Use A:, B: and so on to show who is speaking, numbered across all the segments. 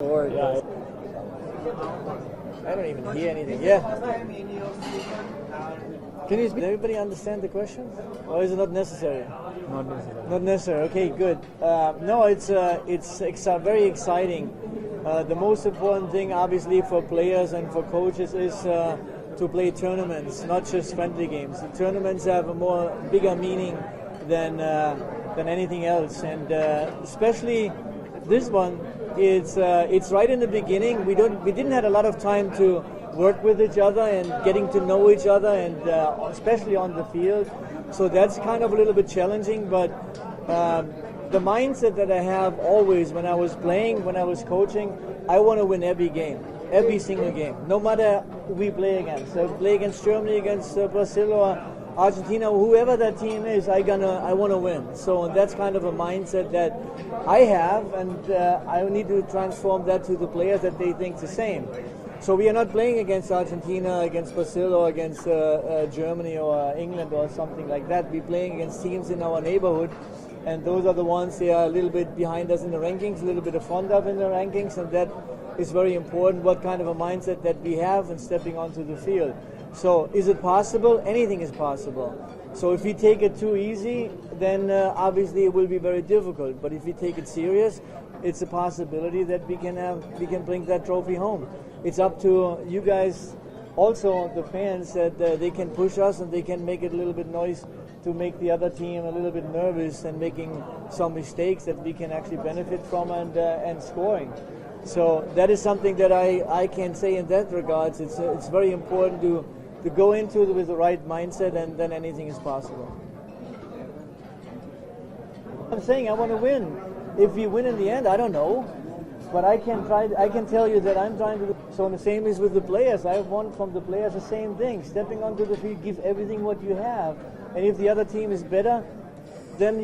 A: Lord. Yeah. I don't even hear anything. Yeah. Can you speak? Everybody understand the question? Or is it not necessary?
B: Not necessary.
A: Not necessary. Okay, good. No, it's very exciting. The most important thing, obviously, for players and for coaches is to play tournaments, not just friendly games. The tournaments have a bigger meaning than anything else, and especially this one. It's right in the beginning. We didn't have a lot of time to work with each other and getting to know each other, and especially on the field. So that's kind of a little bit challenging. But the mindset that I have always when I was playing, when I was coaching, I want to win every game, every single game, no matter who we play against. So play against Germany, against Brazil or Argentina, whoever that team is, I want to win. So that's kind of a mindset that I have, and I need to transform that to the players that they think the same. So we are not playing against Argentina, against Brazil, or against Germany or England or something like that. We're playing against teams in our neighborhood, and those are the ones that are a little bit behind us in the rankings, a little bit in front of in the rankings, and that is very important, what kind of a mindset that we have in stepping onto the field. So is it possible? Anything is possible. So if we take it too easy, then obviously it will be very difficult. But if we take it serious, it's a possibility that we can bring that trophy home. It's up to you guys, also the fans, that they can push us and they can make it a little bit noise to make the other team a little bit nervous and making some mistakes that we can actually benefit from and scoring. So that is something that I can say in that regards. It's very important to go into it with the right mindset, and then anything is possible. I'm saying I want to win. If we win in the end, I don't know. But I can tell you that I'm trying to. So the same is with the players. I want from the players the same thing. Stepping onto the field, give everything what you have. And if the other team is better, then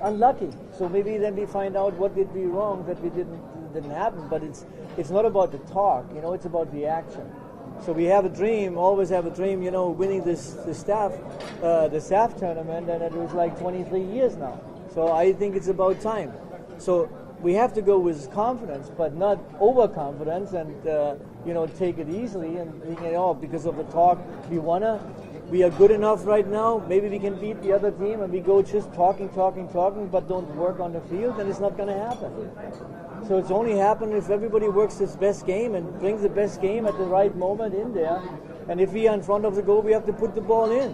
A: unlucky. So maybe then we find out what did we wrong that we didn't happen. But it's not about the talk. It's about the action. So we have a dream, always have a dream, winning the staff tournament, and it was like 23 years now. So I think it's about time. So we have to go with confidence, but not overconfidence, and take it easily and thinking, because of the talk, we are good enough right now. Maybe we can beat the other team, and we go just talking, but don't work on the field, then it's not going to happen. So it's only happening if everybody works his best game and brings the best game at the right moment in there. And if we are in front of the goal, we have to put the ball in.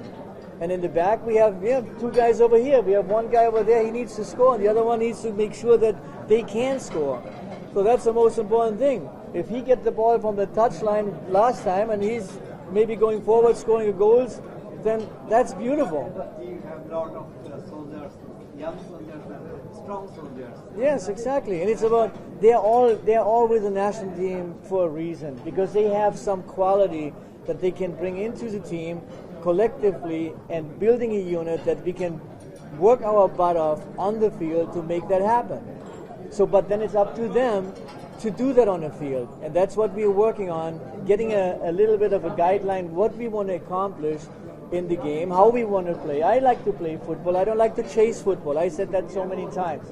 A: And in the back, we have two guys over here. We have one guy over there, he needs to score, and the other one needs to make sure that they can score. So that's the most important thing. If he gets the ball from the touchline last time and he's maybe going forward, scoring goals, then that's beautiful.
C: But you have a lot of soldiers, young soldiers, strong soldiers.
A: Yes, exactly. And it's about they're all with the national team for a reason, because they have some quality that they can bring into the team collectively, and building a unit that we can work our butt off on the field to make that happen. So, but then it's up to them to do that on the field, and that's what we're working on, getting a little bit of a guideline, what we want to accomplish in the game, how we want to play. I like to play football. I don't like to chase football. I said that so many times.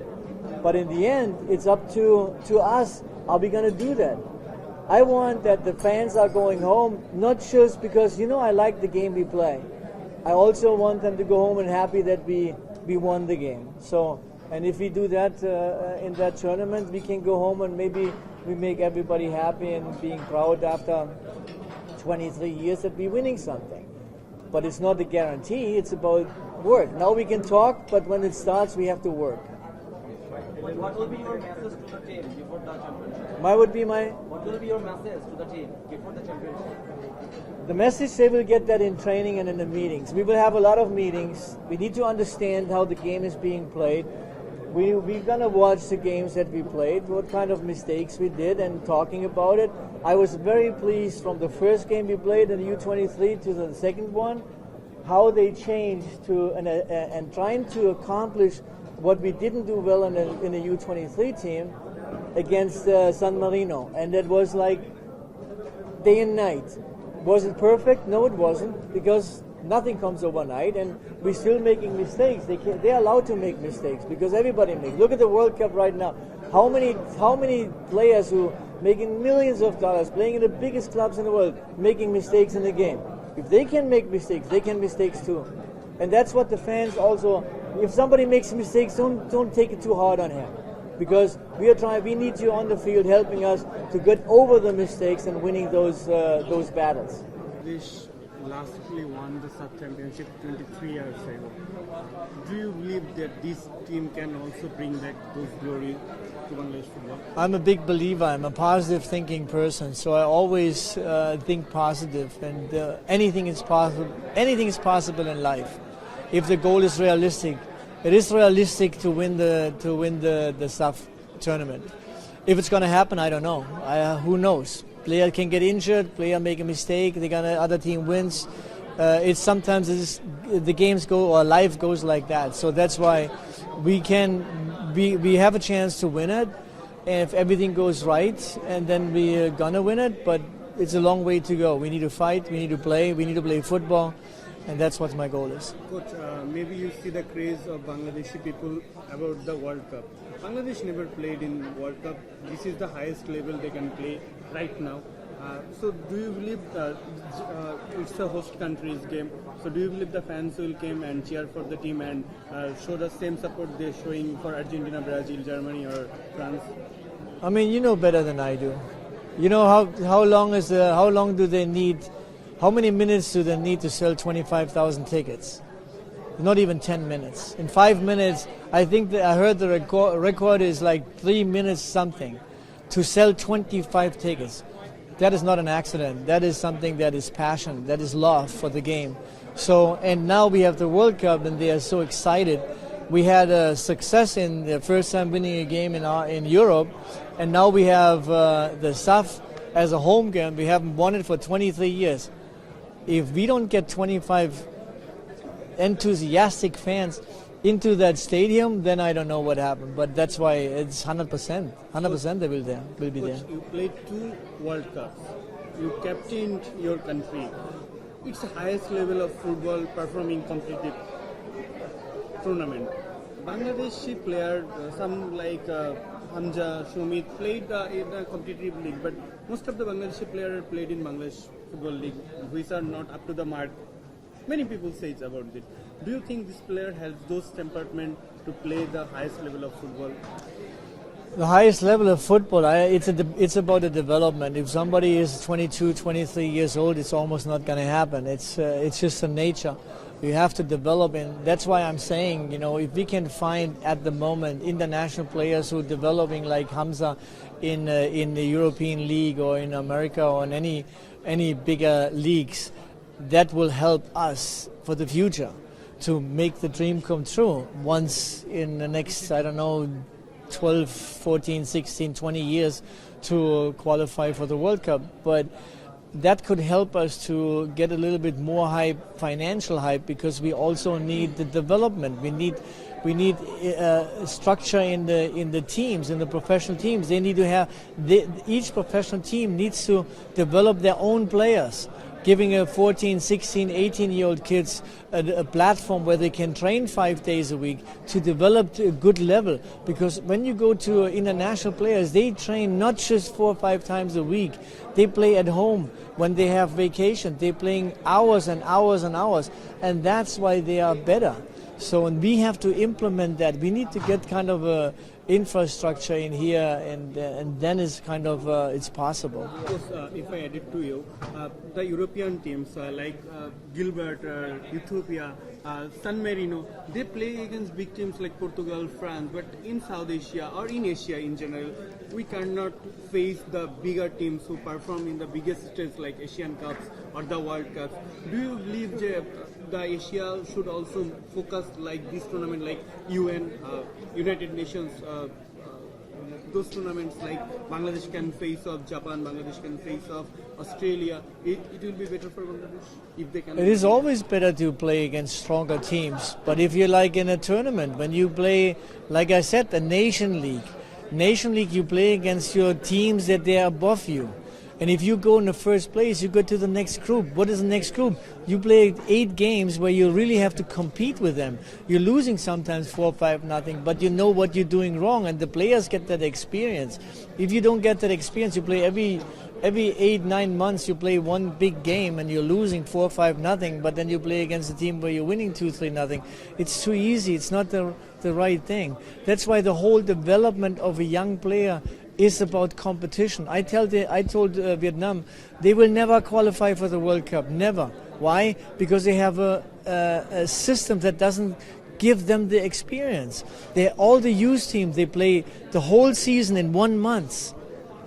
A: But in the end, it's up to us. Are we going to do that? I want that the fans are going home, not just because, I like the game we play. I also want them to go home and happy that we won the game. So, and if we do that in that tournament, we can go home and maybe we make everybody happy and being proud after 23 years that we're winning something. But it's not a guarantee, it's about work. Now we can talk, but when it starts, we have to work.
C: What will be your message to the team before the championship?
A: What
C: will be your message to the team before the championship?
A: The message, they will get that in training and in the meetings. We will have a lot of meetings. We need to understand how the game is being played. We're going to watch the games that we played, what kind of mistakes we did, and talking about it. I was very pleased from the first game we played in the U23 to the second one, how they changed to and trying to accomplish what we didn't do well in the U23 team against San Marino. And that was like day and night. Was it perfect? No, it wasn't, because nothing comes overnight, and we're still making mistakes. They're allowed to make mistakes, because everybody makes. Look at the World Cup right now. How many players who making millions of dollars, playing in the biggest clubs in the world, making mistakes in the game? If they can make mistakes, they can mistakes too. And that's what the fans also. If somebody makes mistakes, don't take it too hard on him, because we need you on the field helping us to get over the mistakes and winning those battles.
B: This lastly won the sub championship 23 years ago. Do you believe that this team can also bring back those glory to Bangladesh football?
A: I'm a big believer. I'm a positive thinking person, so I always think positive, and anything is possible. Anything is possible in life if the goal is realistic. It is realistic to win the SAF tournament. If it's going to happen, I don't know. Who knows? Player can get injured. Player make a mistake. Other team wins. It's sometimes the games go or life goes like that. So that's why we have a chance to win it. And if everything goes right, and then we're gonna win it. But it's a long way to go. We need to fight. We need to play. We need to play football. And that's what my goal is.
B: Coach, maybe you see the craze of Bangladeshi people about the World Cup. Bangladesh never played in World Cup. This is the highest level they can play right now. So do you believe it's a host country's game? So do you believe the fans will come and cheer for the team and show the same support they're showing for Argentina, Brazil, Germany or France?
A: I mean, you know better than I do. You know how long do they need? How many minutes do they need to sell 25,000 tickets? Not even 10 minutes. In 5 minutes, I think I heard the record is like 3 minutes something to sell 25 tickets. That is not an accident. That is something that is passion. That is love for the game. So, and now we have the World Cup, and they are so excited. We had a success in the first time winning a game in Europe, and now we have the SAF as a home game. We haven't won it for 23 years. If we don't get 25 enthusiastic fans into that stadium, then I don't know what happened. But that's why it's 100%. 100% they will be there.
B: You played 2 World Cups. You captained your country. It's the highest level of football performing competitive tournament. Bangladeshi player, some like Hamza, Shumit played in a competitive league, but most of the Bangladeshi players played in Bangladesh Football League, which are not up to the mark. Many people say it's about it. Do you think this player has those temperament to play the highest level of football?
A: The highest level of football, it's about the development. If somebody is 22, 23 years old, it's almost not going to happen. It's just a nature. You have to develop, and that's why I'm saying, if we can find at the moment international players who are developing like Hamza in the European League or in America or in any bigger leagues, that will help us for the future to make the dream come true once in the next, 12, 14, 16, 20 years to qualify for the World Cup. But that could help us to get a little bit more hype, financial hype, because we also need the development. We need structure in the teams, in the professional teams. They need to have each professional team needs to develop their own players, giving a 14, 16, 18-year-old kids a platform where they can train 5 days a week to develop to a good level. Because when you go to international players, they train not just 4 or 5 times a week. They play at home when they have vacation. They're playing hours and hours and hours, and that's why they are better. So, and we have to implement that. We need to get kind of a infrastructure in here, and then it's kind of it's possible.
B: Of course, if I add it to you, the European teams like Gilbert, Ethiopia, San Marino, they play against big teams like Portugal, France. But in South Asia or in Asia in general, we cannot face the bigger teams who perform in the biggest stage like Asian Cups or the World Cups. Do you believe the Asia should also focus like this tournament, like UN, United Nations, those tournaments like Bangladesh can face off Japan, Bangladesh can face off Australia. It will be better for Bangladesh if they can.
A: It is always better to play against stronger teams. But if you're like in a tournament, when you play, like I said, the Nation League, you play against your teams that they are above you. And if you go in the first place, you go to the next group. What is the next group? You play 8 games where you really have to compete with them. You're losing sometimes 4-5-0, but you know what you're doing wrong, and the players get that experience. If you don't get that experience, you play every 8-9 months, you play one big game and you're losing 4-5-0, but then you play against a team where you're winning 2-3-0. It's too easy. It's not the right thing. That's why the whole development of a young player is about competition. I told Vietnam, they will never qualify for the World Cup. Never. Why? Because they have a system that doesn't give them the experience. All the youth teams, they play the whole season in 1 month.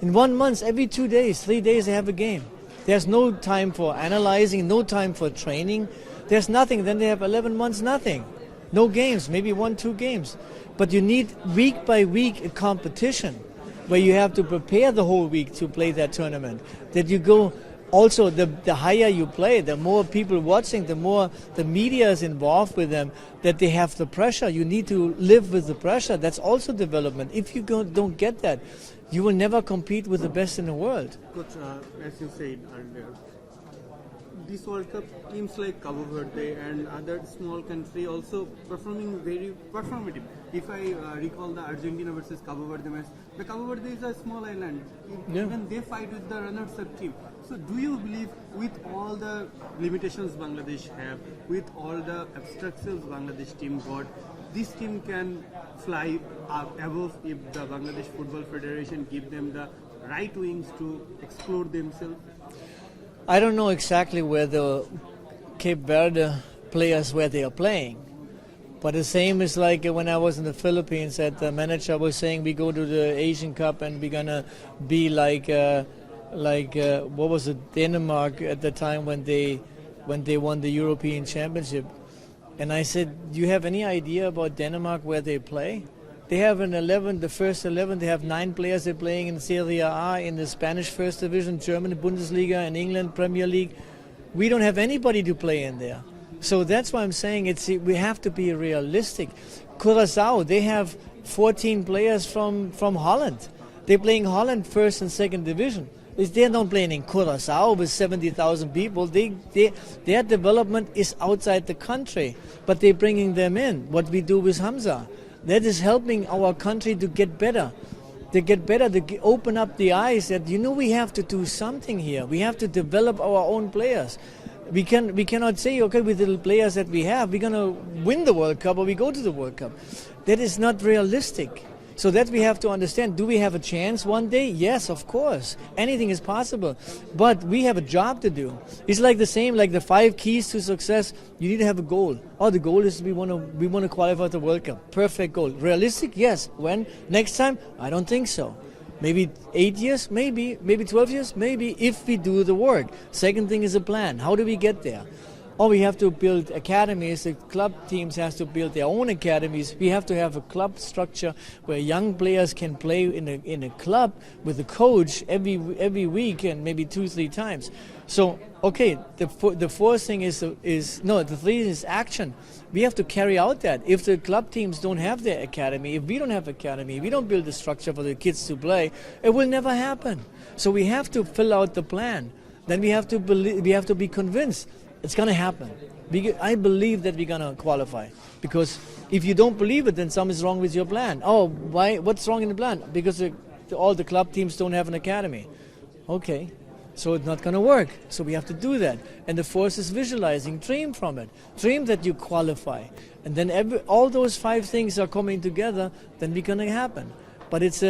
A: In 1 month, every 2 days, 3 days, they have a game. There's no time for analyzing, no time for training. There's nothing. Then they have 11 months, nothing. No games, maybe 1-2 games. But you need week by week a competition where you have to prepare the whole week to play that tournament. That you go, also the higher you play, the more people watching, the more the media is involved with them, that they have the pressure. You need to live with the pressure. That's also development. If you don't get that, you will never compete with the best in the world.
B: Coach, as you said earlier, this World Cup teams like Cabo Verde and other small country also performing very performative. If I recall the Argentina versus Cabo Verde match, the Cabo Verde is a small island. Even they fight with the runners-up team. So do you believe with all the limitations Bangladesh have, with all the obstructions Bangladesh team got, this team can fly up above if the Bangladesh Football Federation give them the right wings to explore themselves?
A: I don't know exactly where the Cape Verde players where they are playing, but the same is like when I was in the Philippines. That the manager was saying we go to the Asian Cup and we're gonna be like what was it, Denmark at the time when they won the European Championship. And I said, do you have any idea about Denmark where they play? They have an 11, the first 11, they have 9 players they're playing in Serie A, in the Spanish First Division, German Bundesliga, and England Premier League. We don't have anybody to play in there. So that's why I'm saying we have to be realistic. Curaçao, they have 14 players from Holland. They're playing Holland First and Second Division. They're not playing in Curaçao with 70,000 people. Their development is outside the country, but they're bringing them in. What we do with Hamza. That is helping our country to get better. To open up the eyes that, we have to do something here. We have to develop our own players. We cannot say, okay, with the players that we have, we're going to win the World Cup or we go to the World Cup. That is not realistic. So that we have to understand, do we have a chance one day? Yes, of course. Anything is possible. But we have a job to do. It's like the same, like the 5 keys to success. You need to have a goal. The goal is we want to qualify for the World Cup. Perfect goal. Realistic? Yes. When? Next time? I don't think so. Maybe 8 years? Maybe. Maybe 12 years? Maybe, if we do the work. Second thing is a plan. How do we get there? Or we have to build academies. The club teams have to build their own academies. We have to have a club structure where young players can play in a club with a coach every week and maybe 2-3 times. So, okay, the fourth thing the three is action. We have to carry out that. If the club teams don't have their academy, if we don't have academy, if we don't build a structure for the kids to play, it will never happen. So we have to fill out the plan. Then we have to be convinced. It's going to happen. I believe that we're going to qualify. Because if you don't believe it, then something's wrong with your plan. Oh, why? What's wrong in the plan? Because all the club teams don't have an academy. Okay, so it's not going to work. So we have to do that. And the fourth is visualizing. Dream from it. Dream that you qualify. And then all those 5 things are coming together, then we're going to happen. But it's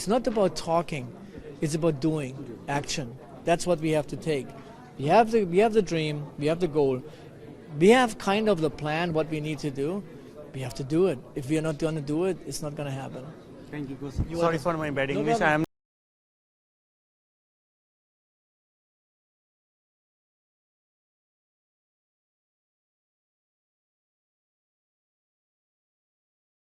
A: not about talking. It's about doing, action. That's what we have to take. We have the dream, we have the goal, we have kind of the plan, what we need to do. We have to do it. If we are not going to do it, it's not going to happen.
B: Thank you, Coach. Sorry for my bad English.